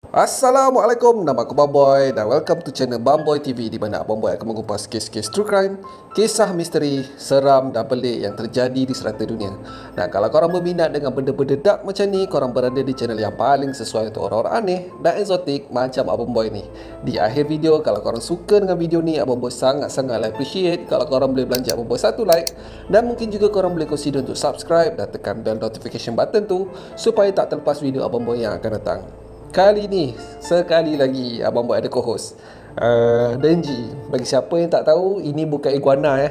Assalamualaikum, nama aku Bamboy dan welcome to channel Bamboy TV di mana Bamboy akan mengupas kes-kes true crime, kisah misteri, seram dan pelik yang terjadi di serata dunia. Dan kalau korang berminat dengan benda-benda dark macam ni, korang berada di channel yang paling sesuai untuk orang-orang aneh dan eksotik macam Abang Boy ni. Di akhir video, kalau korang suka dengan video ni, Abang Boy sangat-sangat appreciate kalau korang boleh belanja Abang Boy satu like, dan mungkin juga korang boleh consider untuk subscribe dan tekan bell notification button tu supaya tak terlepas video Abang Boy yang akan datang. Kali ni, sekali lagi Abang Boy ada co-host Denji. Bagi siapa yang tak tahu, ini bukan iguana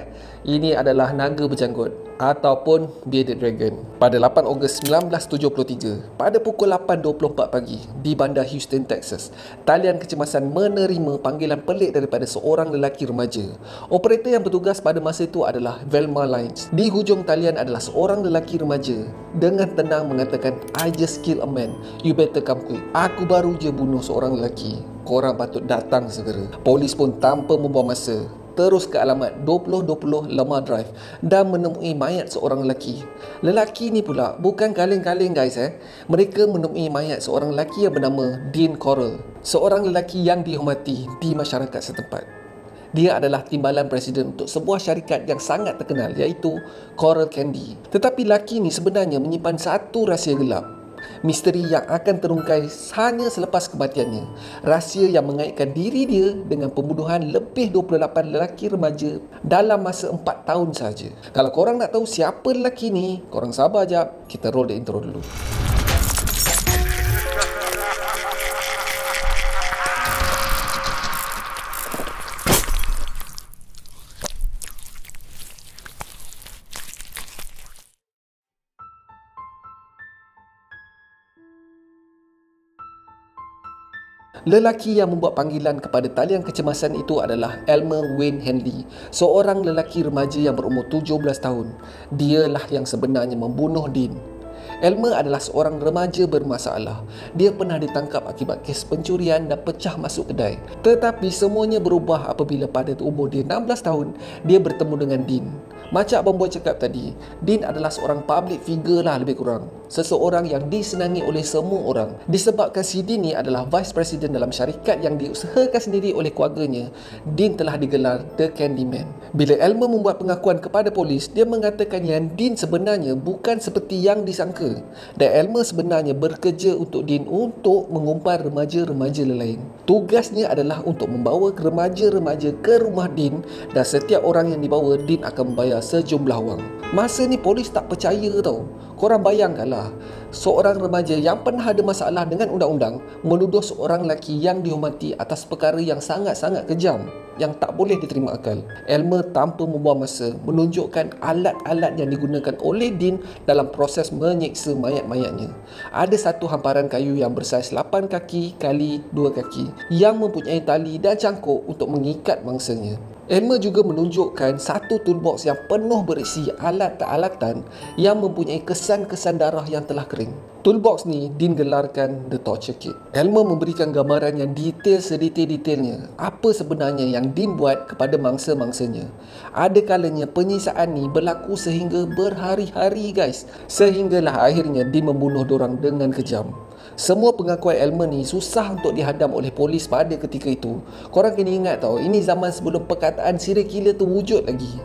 Ini adalah naga berjanggut ataupun bearded dragon. Pada 8 Ogos 1973, pada pukul 8.24 pagi di bandar Houston, Texas, talian kecemasan menerima panggilan pelik daripada seorang lelaki remaja. Operator yang bertugas pada masa itu adalah Velma Lines. Di hujung talian adalah seorang lelaki remaja dengan tenang mengatakan, "I just kill a man, you better come quick." Aku baru je bunuh seorang lelaki, korang patut datang segera. Polis pun tanpa membuang masa terus ke alamat 2020 Lamar Drive dan menemui mayat seorang lelaki. Lelaki ni pula bukan kaleng-kaleng guys. Mereka menemui mayat seorang lelaki yang bernama Dean Corll, seorang lelaki yang dihormati di masyarakat setempat. Dia adalah timbalan presiden untuk sebuah syarikat yang sangat terkenal, iaitu Coral Candy. Tetapi lelaki ni sebenarnya menyimpan satu rahsia gelap, misteri yang akan terungkai hanya selepas kematiannya. Rahsia yang mengaitkan diri dia dengan pembunuhan lebih 28 lelaki remaja dalam masa 4 tahun saja. Kalau korang nak tahu siapa lelaki ni, korang sabar jap, kita roll the intro dulu. Lelaki yang membuat panggilan kepada talian kecemasan itu adalah Elmer Wayne Henley, seorang lelaki remaja yang berumur 17 tahun. Dialah yang sebenarnya membunuh Dean. Elmer adalah seorang remaja bermasalah. Dia pernah ditangkap akibat kes pencurian dan pecah masuk kedai. Tetapi semuanya berubah apabila pada umur dia 16 tahun, dia bertemu dengan Dean. Macam Abang Boy cakap tadi, Dean adalah seorang public figure lah lebih kurang. Seseorang yang disenangi oleh semua orang. Disebabkan si Dean ni adalah vice president dalam syarikat yang diusahakan sendiri oleh keluarganya, Dean telah digelar The Candyman. Bila Elmer membuat pengakuan kepada polis, dia mengatakan yang Dean sebenarnya bukan seperti yang disangka. Dan Elmer sebenarnya bekerja untuk Dean untuk mengumpat remaja-remaja lain. Tugasnya adalah untuk membawa remaja-remaja ke rumah Dean, dan setiap orang yang dibawa, Dean akan membayar sejumlah wang. Masa ni polis tak percaya tau. Korang bayangkanlah, seorang remaja yang pernah ada masalah dengan undang-undang menuduh seorang lelaki yang dihormati atas perkara yang sangat-sangat kejam yang tak boleh diterima akal. Elmer tanpa membuang masa menunjukkan alat-alat yang digunakan oleh Dean dalam proses menyiksa mayat-mayatnya. Ada satu hamparan kayu yang bersaiz 8 kaki kali 2 kaki yang mempunyai tali dan cangkuk untuk mengikat mangsanya. Elmer juga menunjukkan satu toolbox yang penuh berisi alat-alatan yang mempunyai kesan-kesan darah yang telah kering. Toolbox ni Dean gelarkan The Torture Kit. Elmer memberikan gambaran yang detail sedetail-detailnya apa sebenarnya yang Dean buat kepada mangsa-mangsanya. Ada kalanya penyisaan ni berlaku sehingga berhari-hari guys. Sehinggalah akhirnya Dean membunuh dorang dengan kejam. Semua pengakuan Elmer ni susah untuk dihadam oleh polis pada ketika itu. Korang kena ingat tau, ini zaman sebelum perkataan serial killer tu wujud lagi.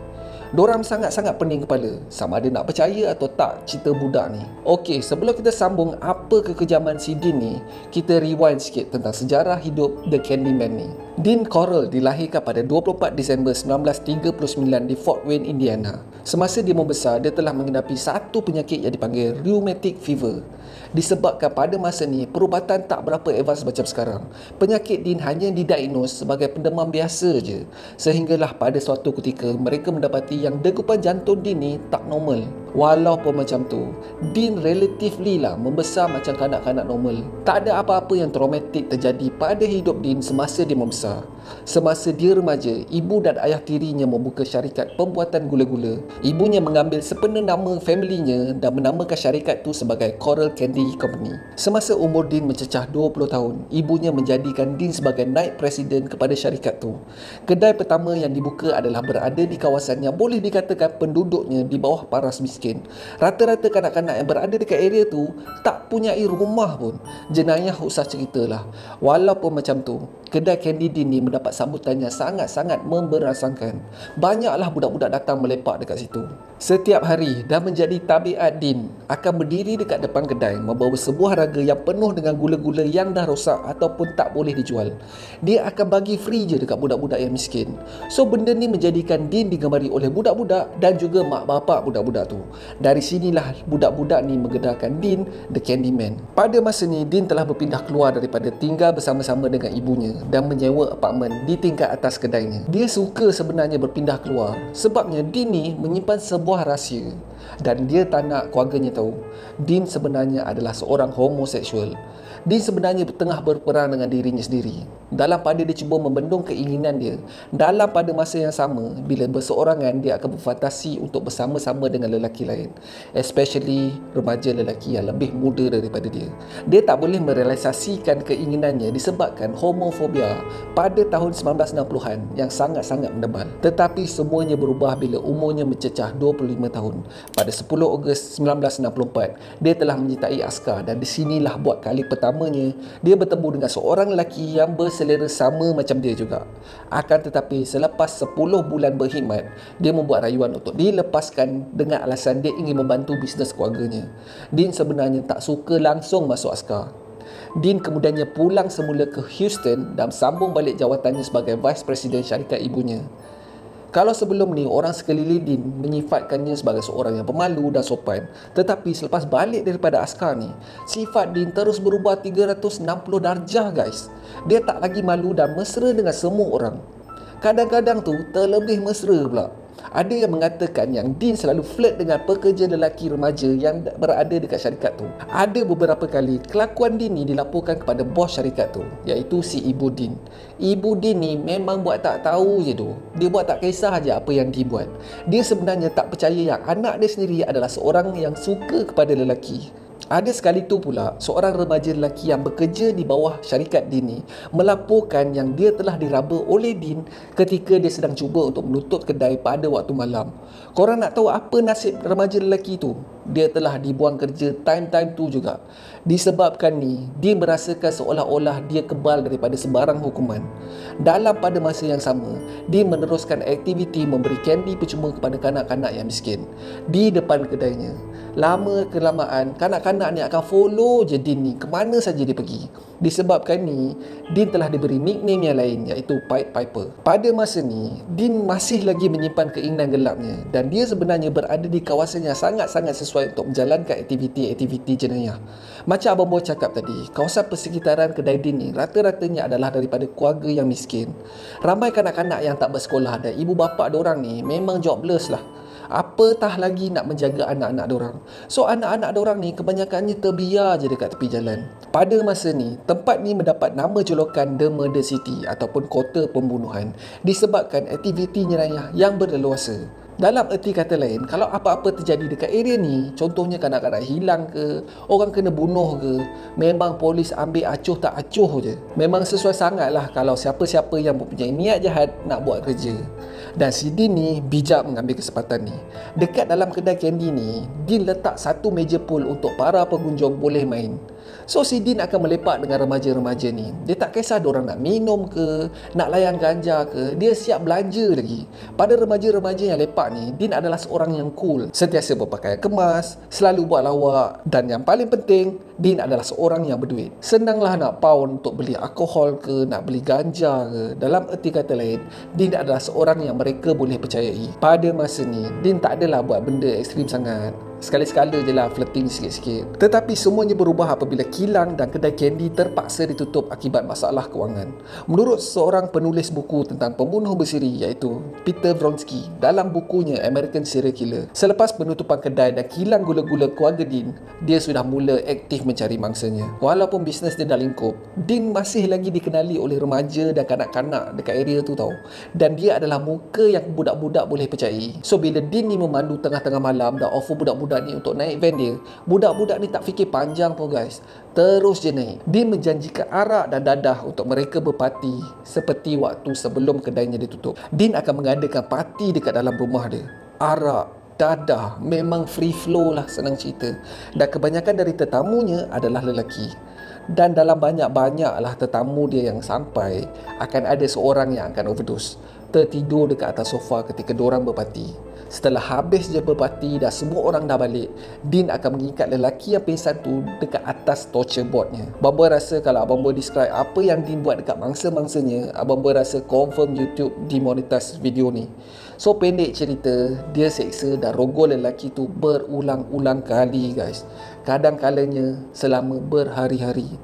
Dorang sangat-sangat pening kepala sama ada nak percaya atau tak cerita budak ni. Okey, sebelum kita sambung apa kekejaman si Dean ni, kita rewind sikit tentang sejarah hidup The Candyman ni. Dean Corll dilahirkan pada 24 Disember 1939 di Fort Wayne, Indiana. Semasa dia membesar, dia telah menghadapi satu penyakit yang dipanggil rheumatic fever. Disebabkan pada masa ni perubatan tak berapa advance macam sekarang, penyakit Dean hanya didiagnos sebagai pendemam biasa je. Sehinggalah pada suatu ketika mereka mendapati yang degupan jantung Dean ni tak normal. Walaupun macam tu, Dean relatively lah membesar macam kanak-kanak normal. Tak ada apa-apa yang traumatik terjadi pada hidup Dean semasa dia membesar. Semasa dia remaja, ibu dan ayah tirinya membuka syarikat pembuatan gula-gula. Ibunya mengambil sepenuh nama family-nya dan menamakan syarikat tu sebagai Coral Candy Company. Semasa umur Dean mencecah 20 tahun, ibunya menjadikan Dean sebagai naib presiden kepada syarikat tu. Kedai pertama yang dibuka adalah berada di kawasan yang boleh dikatakan penduduknya di bawah paras miskin. Rata-rata kanak-kanak yang berada dekat area tu tak punyai rumah pun. Jenayah usah ceritalah. Walaupun macam tu, kedai Candy Dean ni mendapat sambutannya sangat-sangat memberasakan. Banyaklah budak-budak datang melepak dekat situ. Setiap hari dah menjadi tabiat Dean akan berdiri dekat depan kedai membawa sebuah raga yang penuh dengan gula-gula yang dah rosak ataupun tak boleh dijual. Dia akan bagi free je dekat budak-budak yang miskin. So benda ni menjadikan Dean digemari oleh budak-budak dan juga mak bapak budak-budak tu. Dari sinilah budak-budak ni menggedarkan Dean the Candyman. Pada masa ni Dean telah berpindah keluar daripada tinggal bersama-sama dengan ibunya dan menyewa apartmen di tingkat atas kedainya. Dia suka sebenarnya berpindah keluar sebabnya Dean ni menyimpan sebuah rahsia dan dia tak nak keluarganya tahu. Dean sebenarnya adalah seorang homoseksual. Dean sebenarnya tengah berperang dengan dirinya sendiri. Dalam pada dia cuba membendung keinginan dia, dalam pada masa yang sama, bila berseorangan dia akan berfantasi untuk bersama-sama dengan lelaki lain, especially remaja lelaki yang lebih muda daripada dia. Dia tak boleh merealisasikan keinginannya disebabkan homofobia pada tahun 1960-an yang sangat-sangat menebal. Tetapi semuanya berubah bila umurnya mencecah 25 tahun. Pada 10 Ogos 1964, dia telah menyertai askar dan di sinilah buat kali pertamanya dia bertemu dengan seorang lelaki yang berselera sama macam dia juga. Akan tetapi selepas 10 bulan berkhidmat, dia membuat rayuan untuk dilepaskan dengan alasan dia ingin membantu bisnes keluarganya. Dean sebenarnya tak suka langsung masuk askar. Dean kemudiannya pulang semula ke Houston dan sambung balik jawatannya sebagai Vice President syarikat ibunya. Kalau sebelum ni orang sekeliling Dean menyifatkannya sebagai seorang yang pemalu dan sopan, tetapi selepas balik daripada askar ni, sifat Dean terus berubah 360 darjah guys. Dia tak lagi malu dan mesra dengan semua orang. Kadang-kadang tu terlebih mesra pula. Ada yang mengatakan yang Dean selalu flirt dengan pekerja lelaki remaja yang berada dekat syarikat tu. Ada beberapa kali kelakuan Dean ni dilaporkan kepada bos syarikat tu, iaitu si ibu Dean. Ibu Dean ni memang buat tak tahu je tu. Dia buat tak kisah je apa yang Dean buat. Dia sebenarnya tak percaya yang anak dia sendiri adalah seorang yang suka kepada lelaki. Ada sekali tu pula, seorang remaja lelaki yang bekerja di bawah syarikat Dean ni melaporkan yang dia telah diraba oleh Dean ketika dia sedang cuba untuk menutup kedai pada waktu malam. Korang nak tahu apa nasib remaja lelaki tu? Dia telah dibuang kerja time-time tu juga. Disebabkan ni, dia merasakan seolah-olah dia kebal daripada sebarang hukuman. Dalam pada masa yang sama, dia meneruskan aktiviti memberi kandy percuma kepada kanak-kanak yang miskin di depan kedainya. Lama kelamaan, kanak-kanak ni akan follow je Dean ni ke mana saja dia pergi. Disebabkan ni, Dean telah diberi nickname yang lain, iaitu Pied Piper. Pada masa ni, Dean masih lagi menyimpan keinginan gelapnya dan dia sebenarnya berada di kawasan yang sangat-sangat sesuai untuk menjalankan aktiviti-aktiviti jenayah. Macam Abang Boy cakap tadi, kawasan persekitaran kedai Dean ni rata-ratanya adalah daripada keluarga yang miskin. Ramai kanak-kanak yang tak bersekolah dan ibu bapa diorang ni memang jobless lah. Apatah lagi nak menjaga anak-anak diorang. So anak-anak diorang ni kebanyakannya terbiar je dekat tepi jalan. Pada masa ni, tempat ni mendapat nama julukan The Murder City ataupun kota pembunuhan disebabkan aktiviti jenayah yang berleluasa. Dalam erti kata lain, kalau apa-apa terjadi dekat area ni, contohnya kanak-kanak hilang ke, orang kena bunuh ke, memang polis ambil acuh tak acuh je. Memang sesuai sangat lah kalau siapa-siapa yang mempunyai niat jahat nak buat kerja. Dan si Dean ni bijak mengambil kesempatan ni. Dekat dalam kedai kandy ni, Dean letak satu meja pool untuk para pengunjung boleh main. So si Dean akan melepak dengan remaja-remaja ni. Dia tak kisah diorang nak minum ke, nak layan ganja ke, dia siap belanja lagi. Pada remaja-remaja yang lepak ni, Dean adalah seorang yang cool, sentiasa berpakaian kemas, selalu buat lawak dan yang paling penting, Dean adalah seorang yang berduit. Senanglah nak pound untuk beli alkohol ke, nak beli ganja ke. Dalam erti kata lain, Dean adalah seorang yang mereka boleh percayai. Pada masa ni, Dean tak adalah buat benda ekstrim sangat. Sekali-sekala je lah flirting sikit-sikit. Tetapi semuanya berubah apabila kilang dan kedai kandy terpaksa ditutup akibat masalah kewangan. Menurut seorang penulis buku tentang pembunuh bersiri iaitu Peter Vronsky dalam bukunya American Serial Killer, selepas penutupan kedai dan kilang gula-gula keluarga Dean, dia sudah mula aktif mencari mangsanya. Walaupun bisnes dia dah lingkup, Dean masih lagi dikenali oleh remaja dan kanak-kanak dekat area tu tau. Dan dia adalah muka yang budak-budak boleh percayai. So bila Dean ni memandu tengah-tengah malam dan offer budak-budak budak-budak ni untuk naik van dia, budak-budak ni tak fikir panjang pun guys. Terus je naik. Dia menjanjikan arak dan dadah untuk mereka berparti seperti waktu sebelum kedainya ditutup. Dean akan mengadakan parti dekat dalam rumah dia. Arak, dadah, memang free flow lah, senang cerita. Dan kebanyakan dari tetamunya adalah lelaki. Dan dalam banyak-banyaklah tetamu dia yang sampai, akan ada seorang yang akan overdose, tertidur dekat atas sofa ketika diorang berparti. Setelah habis je berparti dah semua orang dah balik, Dean akan mengikat lelaki yang pingsan tu dekat atas torture boardnya. Abang Boy rasa kalau Abang Boy describe apa yang Dean buat dekat mangsa-mangsanya, Abang Boy rasa confirm YouTube demonetize video ni. So pendek cerita, dia seksa dan rogol lelaki tu berulang-ulang kali guys. Kadang-kalanya selama berhari-hari.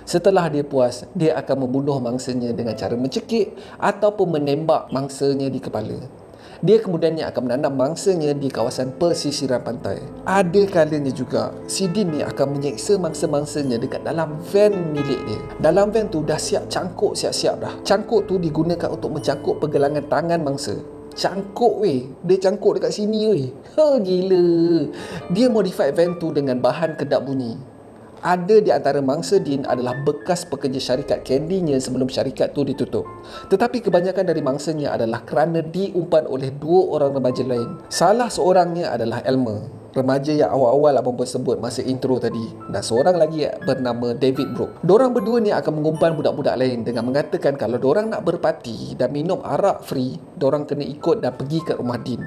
Setelah dia puas, dia akan membunuh mangsanya dengan cara mencekik ataupun menembak mangsanya di kepala. Dia kemudiannya akan menanam mangsanya di kawasan pesisiran pantai. Ada kalanya juga, si Dean ni akan menyeksa mangsa-mangsanya dekat dalam van milik dia. Dalam van tu dah siap cangkuk siap-siap dah. Cangkuk tu digunakan untuk mencangkuk pergelangan tangan mangsa. Cangkuk weh, dia cangkuk dekat sini weh. Gila. Dia modify van tu dengan bahan kedap bunyi. Ada di antara mangsa Dean adalah bekas pekerja syarikat kandinya sebelum syarikat tu ditutup. Tetapi kebanyakan dari mangsanya adalah kerana diumpan oleh dua orang remaja lain. Salah seorangnya adalah Elmer, remaja yang awal-awal Abang Boy sebut masa intro tadi, dan seorang lagi bernama David Brooks. Dorang berdua ni akan mengumpan budak-budak lain dengan mengatakan kalau dorang nak berparti dan minum arak free, dorang kena ikut dan pergi ke rumah Dean.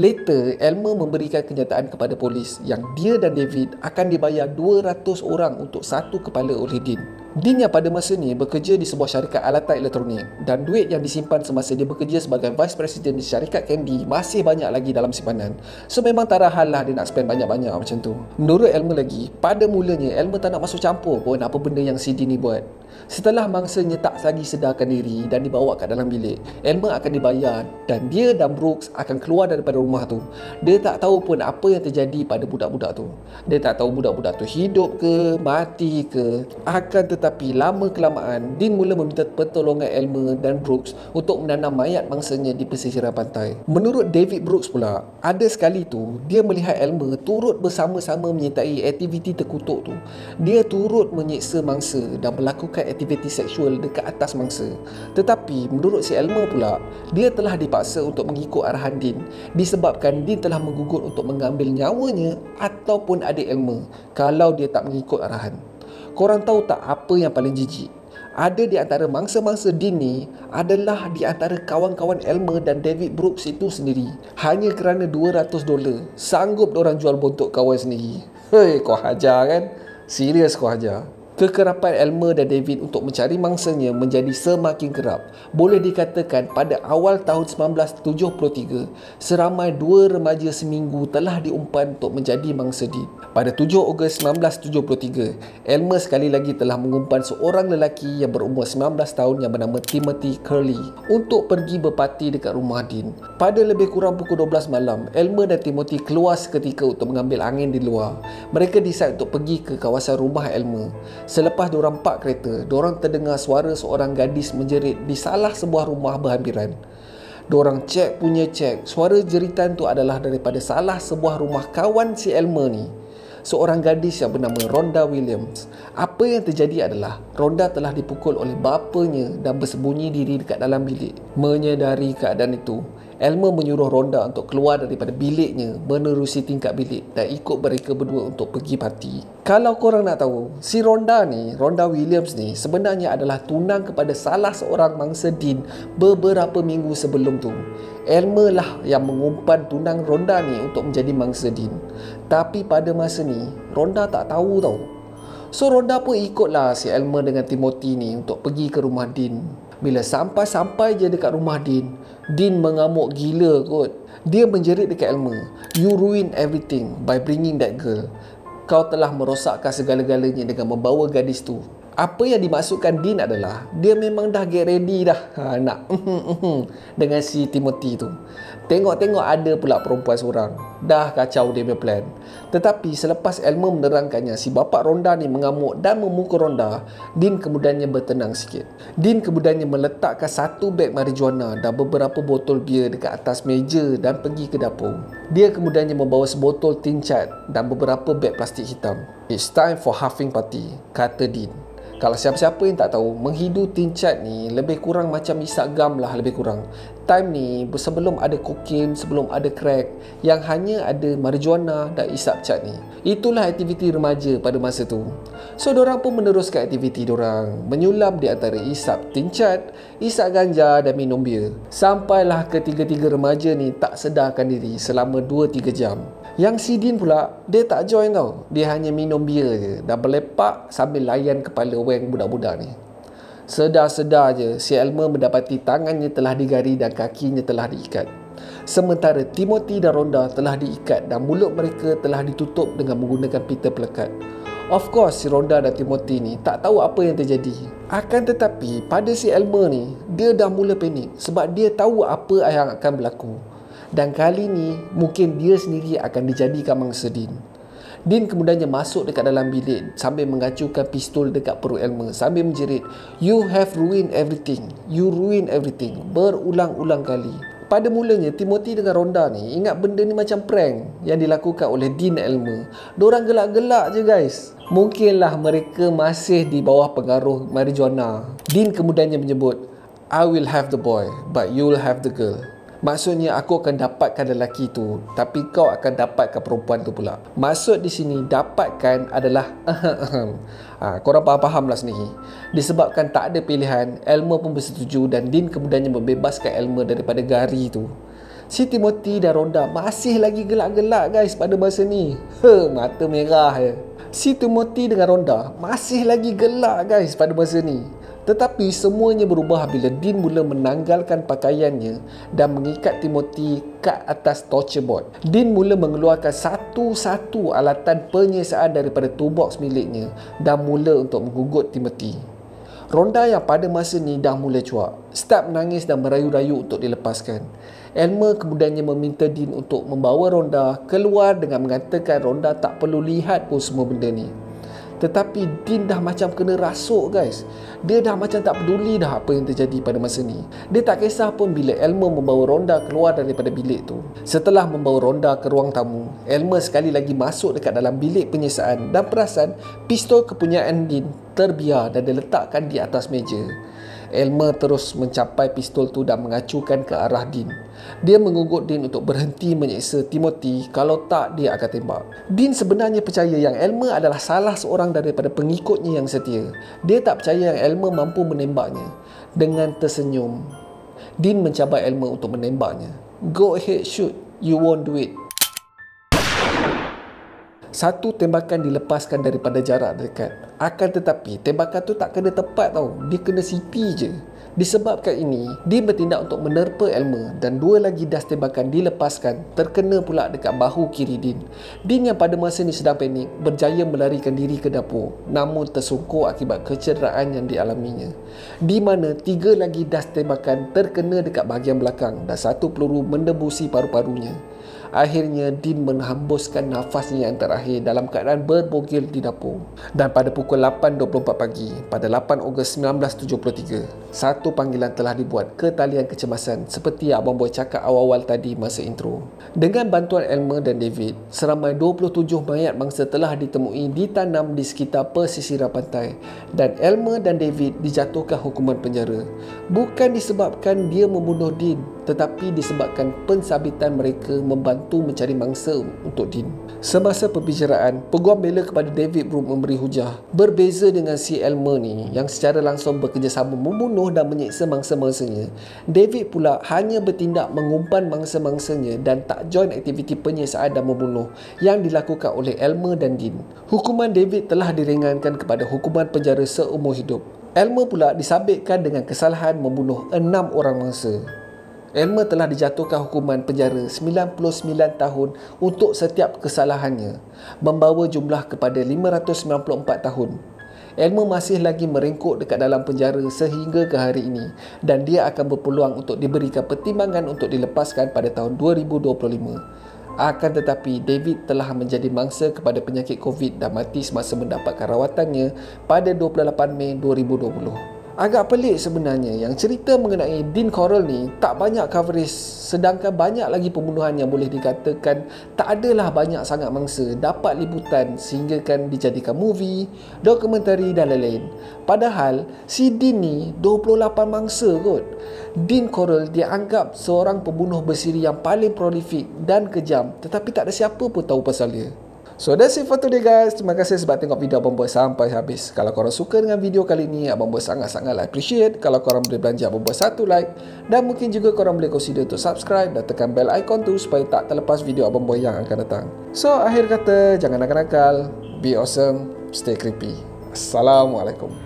Later, Elmer memberikan kenyataan kepada polis yang dia dan David akan dibayar 200 orang untuk satu kepala oleh Dean. Dean yang pada masa ni bekerja di sebuah syarikat alatan elektronik, dan duit yang disimpan semasa dia bekerja sebagai Vice President di syarikat Candy masih banyak lagi dalam simpanan. So memang tak ada hal lah dia nak spend banyak-banyak macam tu. Menurut Elmer lagi, pada mulanya Elmer tak nak masuk campur pun apa benda yang si Dean ni buat. Setelah mangsanya tak lagi sedarkan diri dan dibawa ke dalam bilik, Elmer akan dibayar dan dia dan Brooks akan keluar daripada rumah tu. Dia tak tahu pun apa yang terjadi pada budak-budak tu. Dia tak tahu budak-budak tu hidup ke, mati ke. Akan tetapi lama kelamaan, Dean mula meminta pertolongan Elmer dan Brooks untuk menanam mayat mangsanya di pesisiran pantai. Menurut David Brooks pula, ada sekali tu dia melihat Elmer turut bersama-sama menyertai aktiviti terkutuk tu. Dia turut menyeksa mangsa dan melakukan aktiviti seksual dekat atas mangsa. Tetapi menurut si Elmer pula, dia telah dipaksa untuk mengikut arahan Dean disebabkan Dean telah menggugut untuk mengambil nyawanya ataupun adik Elmer kalau dia tak mengikut arahan. Korang tahu tak apa yang paling jijik? Ada di antara mangsa-mangsa Dean ni adalah di antara kawan-kawan Elmer dan David Brooks itu sendiri. Hanya kerana $200 sanggup diorang jual bontot kawan sendiri. Hei, kau hajar kan? Serius kau hajar. Kekerapan Elmer dan David untuk mencari mangsanya menjadi semakin kerap. Boleh dikatakan pada awal tahun 1973, seramai 2 remaja seminggu telah diumpan untuk menjadi mangsa Dean. Pada 7 Ogos 1973, Elmer sekali lagi telah mengumpan seorang lelaki yang berumur 19 tahun yang bernama Timothy Curley untuk pergi berparti dekat rumah Dean. Pada lebih kurang pukul 12 malam, Elmer dan Timothy keluar seketika untuk mengambil angin di luar. Mereka decide untuk pergi ke kawasan rumah Elmer. Selepas diorang park kereta, diorang terdengar suara seorang gadis menjerit di salah sebuah rumah berhampiran. Diorang cek, suara jeritan tu adalah daripada salah sebuah rumah kawan si Elmer ni, seorang gadis yang bernama Rhonda Williams. Apa yang terjadi adalah Rhonda telah dipukul oleh bapanya dan bersembunyi diri dekat dalam bilik. Menyedari keadaan itu, Elmer menyuruh Rhonda untuk keluar daripada biliknya, menerusi tingkap bilik dan ikut mereka berdua untuk pergi parti. Kalau korang nak tahu, si Rhonda Williams ni sebenarnya adalah tunang kepada salah seorang mangsa Dean beberapa minggu sebelum tu. Elmer lah yang mengumpan tunang Rhonda ni untuk menjadi mangsa Dean. Tapi pada masa ni, Rhonda tak tahu tau. So Rhonda pun ikutlah si Elmer dengan Timothy ni untuk pergi ke rumah Dean. Bila sampai je dekat rumah Dean, Dean mengamuk gila kot. Dia menjerit dekat Elmer, "You ruin everything by bringing that girl." Kau telah merosakkan segala-galanya dengan membawa gadis tu. Apa yang dimaksudkan Dean adalah dia memang dah get ready dah nak dengan si Timothy tu. Tengok-tengok ada pula perempuan seorang. Dah kacau dia punya plan. Tetapi selepas Elmer menerangkannya, si bapa Rhonda ni mengamuk dan memukul Rhonda, Dean kemudiannya bertenang sikit. Dean kemudiannya meletakkan satu beg marijuana dan beberapa botol bia dekat atas meja dan pergi ke dapur. Dia kemudiannya membawa sebotol tin cat dan beberapa beg plastik hitam. It's time for huffing party, kata Dean. Kalau siapa-siapa yang tak tahu, menghidu tin cat ni lebih kurang macam isap gam lah lebih kurang. Time ni sebelum ada kokain, sebelum ada crack, yang hanya ada marijuana dan isap cat ni. Itulah aktiviti remaja pada masa tu. So diorang pun meneruskan aktiviti diorang, menyulam di antara isap tin cat, isap ganja dan minum bia. Sampailah ketiga-tiga remaja ni tak sedarkan diri selama 2-3 jam. Yang si Dean pula, dia tak join tau. Dia hanya minum bia je dan berlepak sambil layan kepala wang budak-budak ni. Sedar-sedar je, si Elmer mendapati tangannya telah digari dan kakinya telah diikat. Sementara Timothy dan Rhonda telah diikat dan mulut mereka telah ditutup dengan menggunakan pita pelekat. Of course, si Rhonda dan Timothy ni tak tahu apa yang terjadi. Akan tetapi, pada si Elmer ni, dia dah mula panik sebab dia tahu apa yang akan berlaku. Dan kali ni mungkin dia sendiri akan dijadikan mangsa Dean. Dean kemudiannya masuk dekat dalam bilik sambil mengacukan pistol dekat perut Elmer sambil menjerit, "You have ruined everything. You ruined everything." Berulang-ulang kali. Pada mulanya Timothy dengan Rhonda ni ingat benda ni macam prank yang dilakukan oleh Dean dan Elmer. Diorang gelak-gelak je guys. Mungkinlah mereka masih di bawah pengaruh marijuana. Dean kemudiannya menyebut, "I will have the boy, but you will have the girl." Maksudnya aku akan dapatkan lelaki tu, tapi kau akan dapatkan perempuan tu pula. Maksud di sini dapatkan adalah korang faham lah sendiri. Disebabkan tak ada pilihan, Elmer pun bersetuju dan Dean kemudiannya membebaskan Elmer daripada gari tu. Si Timothy dan Rhonda masih lagi gelak-gelak guys pada masa ni. Mata merah je. Si Timothy dengan Rhonda masih lagi gelak guys pada masa ni. Tetapi semuanya berubah bila Dean mula menanggalkan pakaiannya dan mengikat Timothy kat atas torture board. Dean mula mengeluarkan satu-satu alatan penyiasaan daripada toolbox miliknya dan mula untuk menggugut Timothy. Rhonda yang pada masa ni dah mula cuak, start menangis dan merayu-rayu untuk dilepaskan. Elmer kemudiannya meminta Dean untuk membawa Rhonda keluar dengan mengatakan Rhonda tak perlu lihat pun semua benda ni. Tetapi Dean dah macam kena rasuk guys. Dia dah macam tak peduli dah apa yang terjadi pada masa ni. Dia tak kisah pun bila Elmer membawa Rhonda keluar daripada bilik tu. Setelah membawa Rhonda ke ruang tamu, Elmer sekali lagi masuk dekat dalam bilik penyiasaan dan perasan pistol kepunyaan Dean terbiar dan diletakkan di atas meja. Elmer terus mencapai pistol tu dan mengacukan ke arah Dean. Dia mengugut Dean untuk berhenti menyeksa Timothy, kalau tak dia akan tembak. Dean sebenarnya percaya yang Elmer adalah salah seorang daripada pengikutnya yang setia. Dia tak percaya yang Elmer mampu menembaknya. Dengan tersenyum, Dean mencabar Elmer untuk menembaknya. "Go ahead shoot, you won't do it." Satu tembakan dilepaskan daripada jarak dekat. Akan tetapi tembakan tu tak kena tepat tau. Dia kena sipi je. Disebabkan ini, dia bertindak untuk menerpa Elmer dan dua lagi das tembakan dilepaskan terkena pula dekat bahu kiri Dean. Dean yang pada masa ni sedang panik berjaya melarikan diri ke dapur, namun tersungkur akibat kecederaan yang dialaminya. Di mana tiga lagi das tembakan terkena dekat bahagian belakang dan satu peluru mendebusi paru-parunya. Akhirnya Dean menghembuskan nafasnya yang terakhir dalam keadaan berbogel di dapur. Dan pada pukul 8.24 pagi pada 8 Ogos 1973, satu panggilan telah dibuat ke talian kecemasan seperti Abang Boy cakap awal-awal tadi masa intro. Dengan bantuan Elmer dan David, seramai 27 mayat mangsa telah ditemui ditanam di sekitar pesisiran pantai dan Elmer dan David dijatuhkan hukuman penjara. Bukan disebabkan dia membunuh Dean, tetapi disebabkan pensabitan mereka membantu mencari mangsa untuk Dean. Semasa perbicaraan, peguam bela kepada David Broom memberi hujah. Berbeza dengan si Elmer ni yang secara langsung bekerjasama membunuh dan menyeksa mangsa-mangsanya, David pula hanya bertindak mengumpan mangsa-mangsanya dan tak join aktiviti penyiasaan dan membunuh yang dilakukan oleh Elmer dan Dean. Hukuman David telah diringankan kepada hukuman penjara seumur hidup. Elmer pula disabitkan dengan kesalahan membunuh 6 orang mangsa. Elmer telah dijatuhkan hukuman penjara 99 tahun untuk setiap kesalahannya, membawa jumlah kepada 594 tahun. Elmer masih lagi merengkuk dekat dalam penjara sehingga ke hari ini dan dia akan berpeluang untuk diberikan pertimbangan untuk dilepaskan pada tahun 2025. Akan tetapi, David telah menjadi mangsa kepada penyakit COVID dan mati semasa mendapatkan rawatannya pada 28 Mei 2020. Agak pelik sebenarnya yang cerita mengenai Dean Corll ni tak banyak coverage, sedangkan banyak lagi pembunuhan yang boleh dikatakan tak adalah banyak sangat mangsa dapat liputan sehingga kan dijadikan movie, dokumentari dan lain-lain. Padahal si Dean ni 28 mangsa kot. Dean Corll dianggap seorang pembunuh bersiri yang paling prolifik dan kejam, tetapi tak ada siapa pun tahu pasal dia. So that's it for today guys. Terima kasih sebab tengok video Abang Boy sampai habis. Kalau korang suka dengan video kali ni, Abang Boy sangat-sangat appreciate kalau korang boleh belanja Abang Boy satu like, dan mungkin juga korang boleh consider untuk subscribe dan tekan bell icon tu supaya tak terlepas video Abang Boy yang akan datang. So akhir kata, jangan nakal-nakal, be awesome, stay creepy. Assalamualaikum.